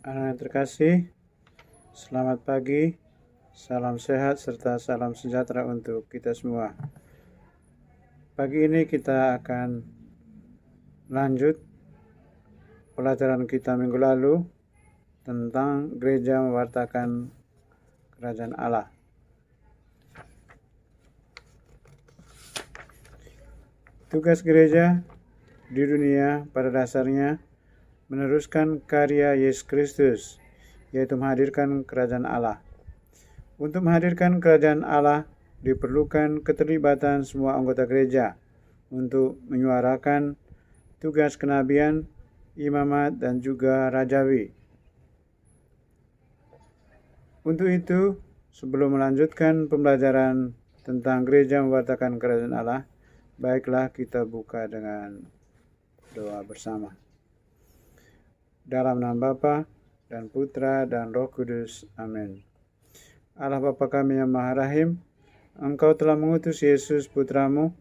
Anak yang terkasih, selamat pagi, salam sehat serta salam sejahtera untuk kita semua. Pagi ini kita akan lanjut pelajaran kita minggu lalu tentang gereja mewartakan kerajaan Allah. Tugas gereja di dunia pada dasarnya meneruskan karya Yesus Kristus, yaitu menghadirkan kerajaan Allah. Untuk menghadirkan kerajaan Allah diperlukan keterlibatan semua anggota gereja untuk menyuarakan tugas kenabian, imamat, dan juga rajawi. Untuk itu, sebelum melanjutkan pembelajaran tentang gereja mewartakan kerajaan Allah, baiklah kita buka dengan doa bersama. Dalam nama Bapa dan Putra dan Roh Kudus. Amin. Allah Bapa kami yang Maha Rahim, Engkau telah mengutus Yesus Putramu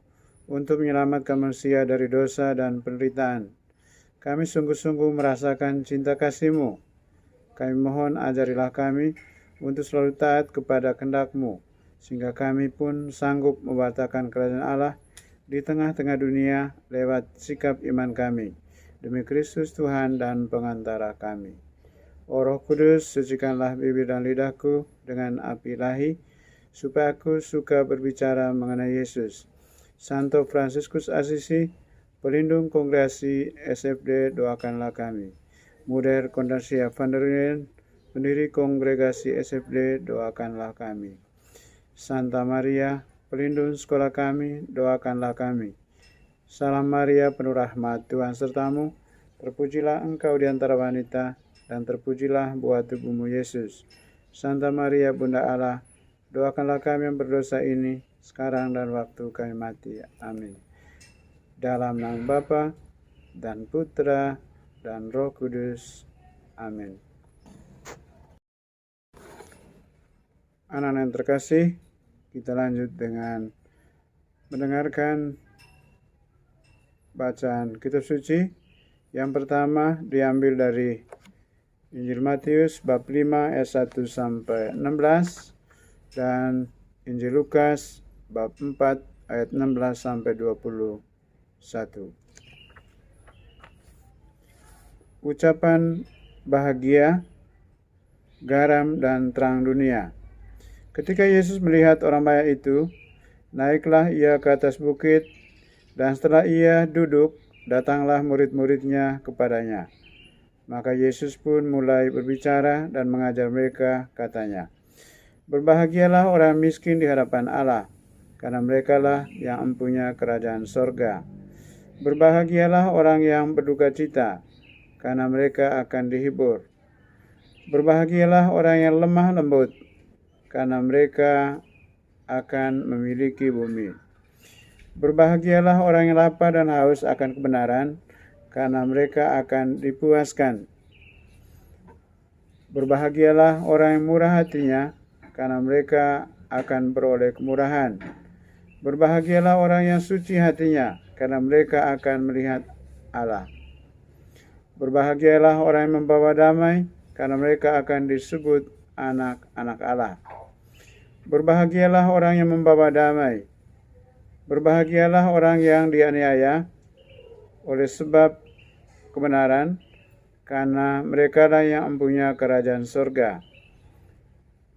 untuk menyelamatkan manusia dari dosa dan penderitaan. Kami sungguh-sungguh merasakan cinta kasih-Mu. Kami mohon ajarilah kami untuk selalu taat kepada kehendak-Mu, sehingga kami pun sanggup mewartakan kerajaan Allah di tengah-tengah dunia lewat sikap iman kami. Demi Kristus Tuhan dan pengantara kami. O Roh Kudus, sucikanlah bibir dan lidahku dengan api ilahi, supaya aku suka berbicara mengenai Yesus. Santo Fransiskus Asisi, pelindung kongregasi SFD, doakanlah kami. Muder Kondasia van der Linden, pendiri kongregasi SFD, doakanlah kami. Santa Maria, pelindung sekolah kami, doakanlah kami. Salam Maria, penuh rahmat, Tuhan sertamu, terpujilah engkau di antara wanita, dan terpujilah buah tubuhmu Yesus. Santa Maria, Bunda Allah, doakanlah kami yang berdosa ini, sekarang dan waktu kami mati. Amin. Dalam nama Bapa dan Putra dan Roh Kudus. Amin. Anak-anak yang terkasih, kita lanjut dengan mendengarkan bacaan kitab suci. Yang pertama diambil dari Injil Matius bab 5 ayat 1 sampai 16 dan Injil Lukas bab 4 ayat 16 sampai 21. Ucapan bahagia, garam dan terang dunia. Ketika Yesus melihat orang banyak itu, naiklah ia ke atas bukit, dan setelah ia duduk, datanglah murid-muridnya kepadanya. Maka Yesus pun mulai berbicara dan mengajar mereka, katanya, berbahagialah orang miskin di hadapan Allah, karena merekalah yang mempunyai kerajaan sorga. Berbahagialah orang yang berduka cita, karena mereka akan dihibur. Berbahagialah orang yang lemah lembut, karena mereka akan memiliki bumi. Berbahagialah orang yang lapar dan haus akan kebenaran, karena mereka akan dipuaskan. Berbahagialah orang yang murah hatinya, karena mereka akan beroleh kemurahan. Berbahagialah orang yang suci hatinya, karena mereka akan melihat Allah. Berbahagialah orang yang membawa damai, karena mereka akan disebut anak-anak Allah. Berbahagialah orang yang membawa damai. Berbahagialah orang yang dianiaya oleh sebab kebenaran, karena merekalah yang mempunyai kerajaan surga.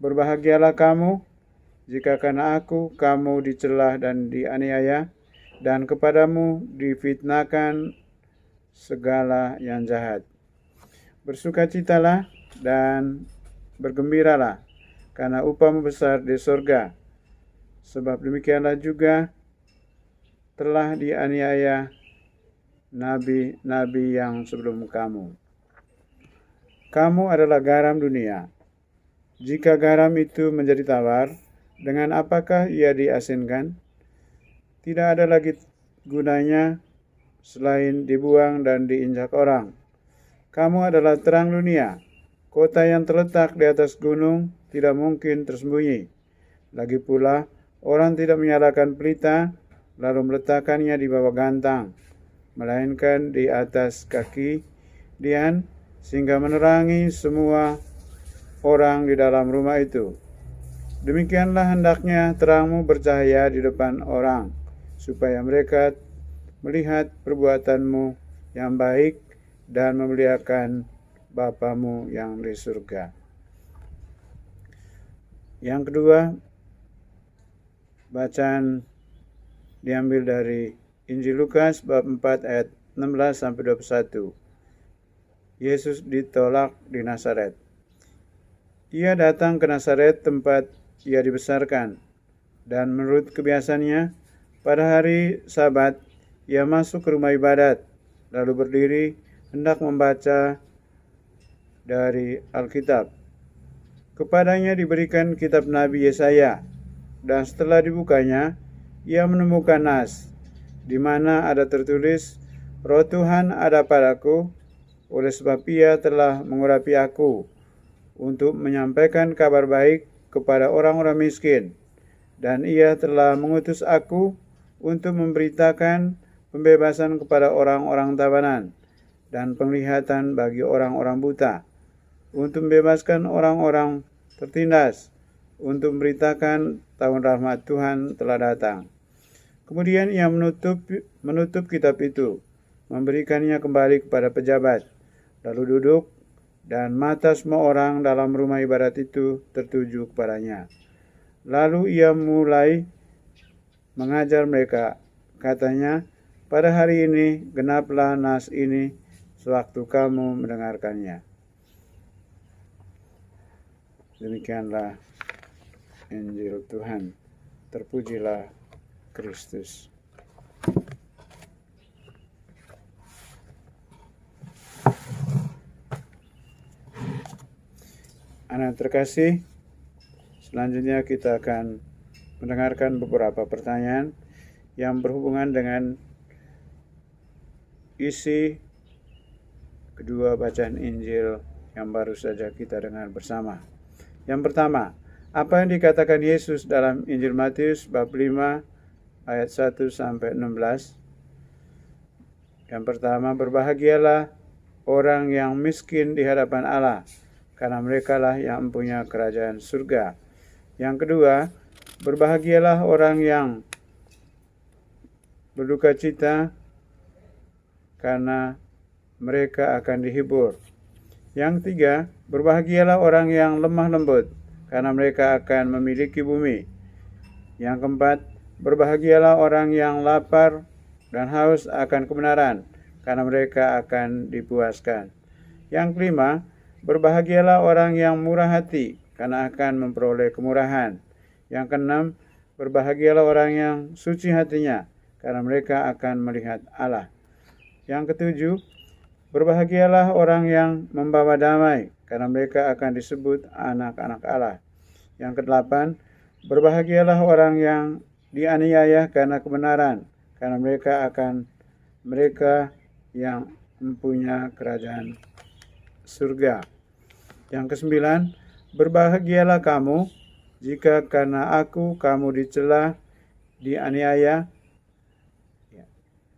Berbahagialah kamu, jika karena aku kamu dicela dan dianiaya, dan kepadamu difitnahkan segala yang jahat. Bersukacitalah dan bergembiralah, karena upahmu besar di surga. Sebab demikianlah juga telah dianiaya nabi-nabi yang sebelum kamu. Kamu adalah garam dunia. Jika garam itu menjadi tawar, dengan apakah ia diasinkan? Tidak ada lagi gunanya selain dibuang dan diinjak orang. Kamu adalah terang dunia. Kota yang terletak di atas gunung tidak mungkin tersembunyi. Lagi pula, orang tidak menyalakan pelita lalu meletakkannya di bawah gantang, melainkan di atas kaki dian, sehingga menerangi semua orang di dalam rumah itu. Demikianlah hendaknya terangmu bercahaya di depan orang, supaya mereka melihat perbuatanmu yang baik dan memuliakan Bapamu yang di surga. Yang kedua, bacaan diambil dari Injil Lukas bab 4 ayat 16 sampai 21. Yesus ditolak di Nazaret. Ia datang ke Nazaret tempat ia dibesarkan, dan menurut kebiasaannya, pada hari Sabat ia masuk ke rumah ibadat, lalu berdiri hendak membaca dari Alkitab. Kepadanya diberikan kitab Nabi Yesaya, dan setelah dibukanya, ia menemukan nas, di mana ada tertulis, Roh Tuhan ada padaku, oleh sebab ia telah mengurapi aku, untuk menyampaikan kabar baik kepada orang-orang miskin, dan ia telah mengutus aku untuk memberitakan pembebasan kepada orang-orang tawanan, dan penglihatan bagi orang-orang buta, untuk membebaskan orang-orang tertindas, untuk memberitakan tahun rahmat Tuhan telah datang. Kemudian ia menutup kitab itu, memberikannya kembali kepada pejabat, lalu duduk, dan mata semua orang dalam rumah ibadat itu tertuju kepadanya. Lalu ia mulai mengajar mereka. Katanya, pada hari ini genaplah nas ini sewaktu kamu mendengarkannya. Demikianlah Injil Tuhan. Terpujilah Kristus. Anak terkasih, selanjutnya kita akan mendengarkan beberapa pertanyaan yang berhubungan dengan isi kedua bacaan Injil yang baru saja kita dengar bersama. Yang pertama, apa yang dikatakan Yesus dalam Injil Matius bab 5 ayat 1 sampai 16? Yang pertama, berbahagialah orang yang miskin di hadapan Allah, karena merekalah yang mempunyai kerajaan surga. Yang kedua, berbahagialah orang yang berduka cita, karena mereka akan dihibur. Yang tiga, berbahagialah orang yang lemah lembut, karena mereka akan memiliki bumi. Yang keempat, berbahagialah orang yang lapar dan haus akan kebenaran, karena mereka akan dipuaskan. Yang kelima, berbahagialah orang yang murah hati, karena akan memperoleh kemurahan. Yang keenam, berbahagialah orang yang suci hatinya, karena mereka akan melihat Allah. Yang ketujuh, berbahagialah orang yang membawa damai, karena mereka akan disebut anak-anak Allah. Yang kedelapan, berbahagialah orang yang dianiaya karena kebenaran, karena mereka yang mempunyai kerajaan surga. Yang kesembilan, berbahagialah kamu jika karena aku kamu dicela, dianiaya,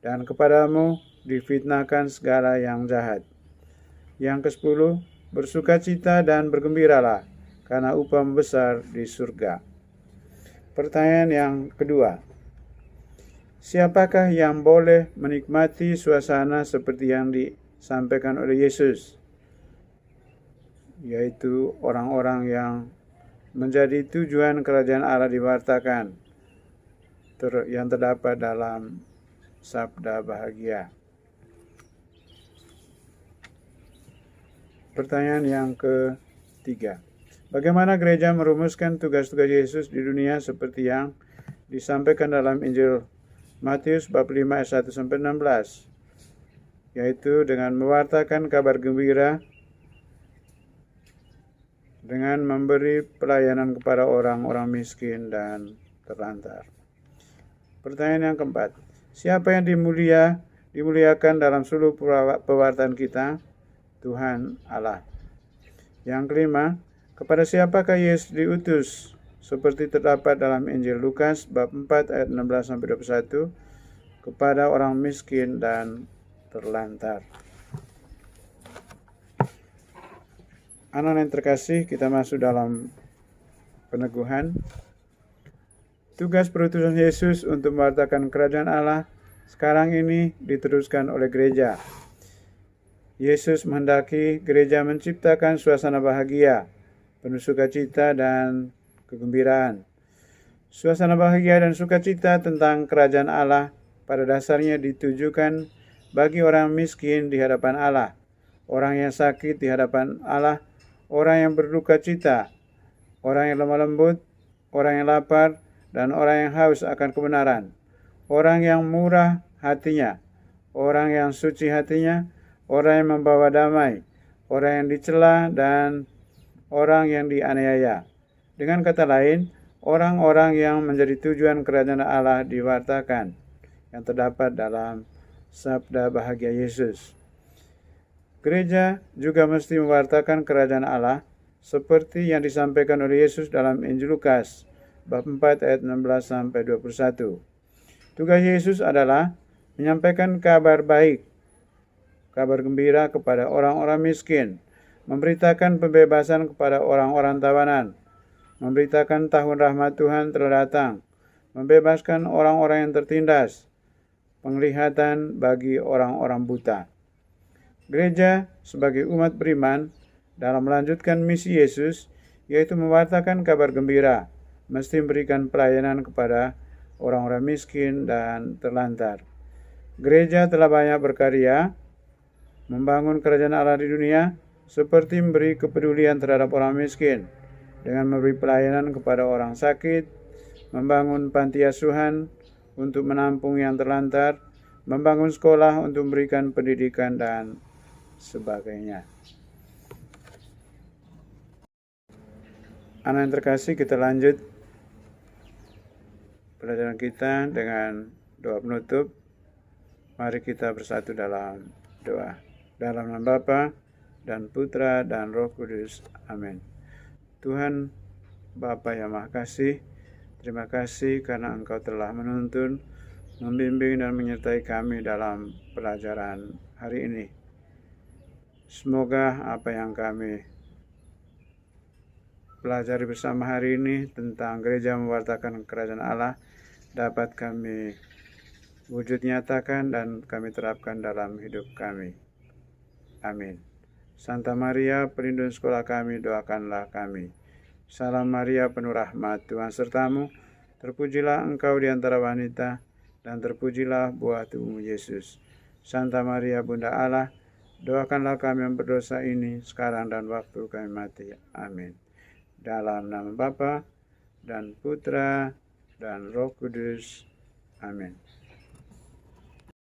dan kepadamu difitnahkan segala yang jahat. Yang kesepuluh, bersukacita dan bergembiralah, karena upah besar di surga. Pertanyaan yang kedua, siapakah yang boleh menikmati suasana seperti yang disampaikan oleh Yesus? Yaitu orang-orang yang menjadi tujuan kerajaan Allah diwartakan, yang terdapat dalam sabda bahagia. Pertanyaan yang ketiga, bagaimana gereja merumuskan tugas-tugas Yesus di dunia seperti yang disampaikan dalam Injil Matius bab 5 ayat 1 sampai 16, yaitu dengan mewartakan kabar gembira, dengan memberi pelayanan kepada orang-orang miskin dan terlantar. Pertanyaan yang keempat, siapa yang dimuliakan dalam seluruh pewartaan kita? Tuhan Allah. Yang kelima, kepada siapakah Yesus diutus? Seperti terdapat dalam Injil Lukas bab 4 ayat 16 sampai 21, kepada orang miskin dan terlantar. Anak yang terkasih, kita masuk dalam peneguhan. Tugas perutusan Yesus untuk mewartakan kerajaan Allah sekarang ini diteruskan oleh gereja. Yesus menghendaki gereja menciptakan suasana bahagia, penuh sukacita dan kegembiraan. Suasana bahagia dan sukacita tentang kerajaan Allah pada dasarnya ditujukan bagi orang miskin di hadapan Allah, orang yang sakit di hadapan Allah, orang yang berduka cita, orang yang lemah lembut, orang yang lapar, dan orang yang haus akan kebenaran, orang yang murah hatinya, orang yang suci hatinya, orang yang membawa damai, orang yang dicela, dan orang yang dianiaya. Dengan kata lain, orang-orang yang menjadi tujuan kerajaan Allah diwartakan, yang terdapat dalam sabda bahagia Yesus. Gereja juga mesti mewartakan kerajaan Allah seperti yang disampaikan oleh Yesus dalam Injil Lukas bab 4 ayat 16 sampai 21. Tugas Yesus adalah menyampaikan kabar baik, kabar gembira kepada orang-orang miskin, memberitakan pembebasan kepada orang-orang tawanan, memberitakan tahun rahmat Tuhan telah datang, membebaskan orang-orang yang tertindas, penglihatan bagi orang-orang buta. Gereja sebagai umat beriman dalam melanjutkan misi Yesus, yaitu mewartakan kabar gembira, mesti memberikan pelayanan kepada orang-orang miskin dan terlantar. Gereja telah banyak berkarya membangun kerajaan Allah di dunia, seperti memberi kepedulian terhadap orang miskin, dengan memberi pelayanan kepada orang sakit, membangun panti asuhan untuk menampung yang terlantar, membangun sekolah untuk memberikan pendidikan, dan sebagainya. Anak yang terkasih, kita lanjut pelajaran kita dengan doa penutup. Mari kita bersatu dalam doa. Dalam nama Bapa dan Putra dan Roh Kudus. Amin. Tuhan Bapa yang Maha Kasih, terima kasih karena Engkau telah menuntun, membimbing dan menyertai kami dalam pelajaran hari ini. Semoga apa yang kami pelajari bersama hari ini tentang gereja mewartakan kerajaan Allah dapat kami wujud nyatakan dan kami terapkan dalam hidup kami. Amin. Santa Maria, pelindung sekolah kami, doakanlah kami. Salam Maria, penuh rahmat, Tuhan sertamu. Terpujilah engkau di antara wanita, dan terpujilah buah tubuhmu Yesus. Santa Maria, Bunda Allah, doakanlah kami yang berdosa ini, sekarang dan waktu kami mati. Amin. Dalam nama Bapa dan Putra dan Roh Kudus. Amin.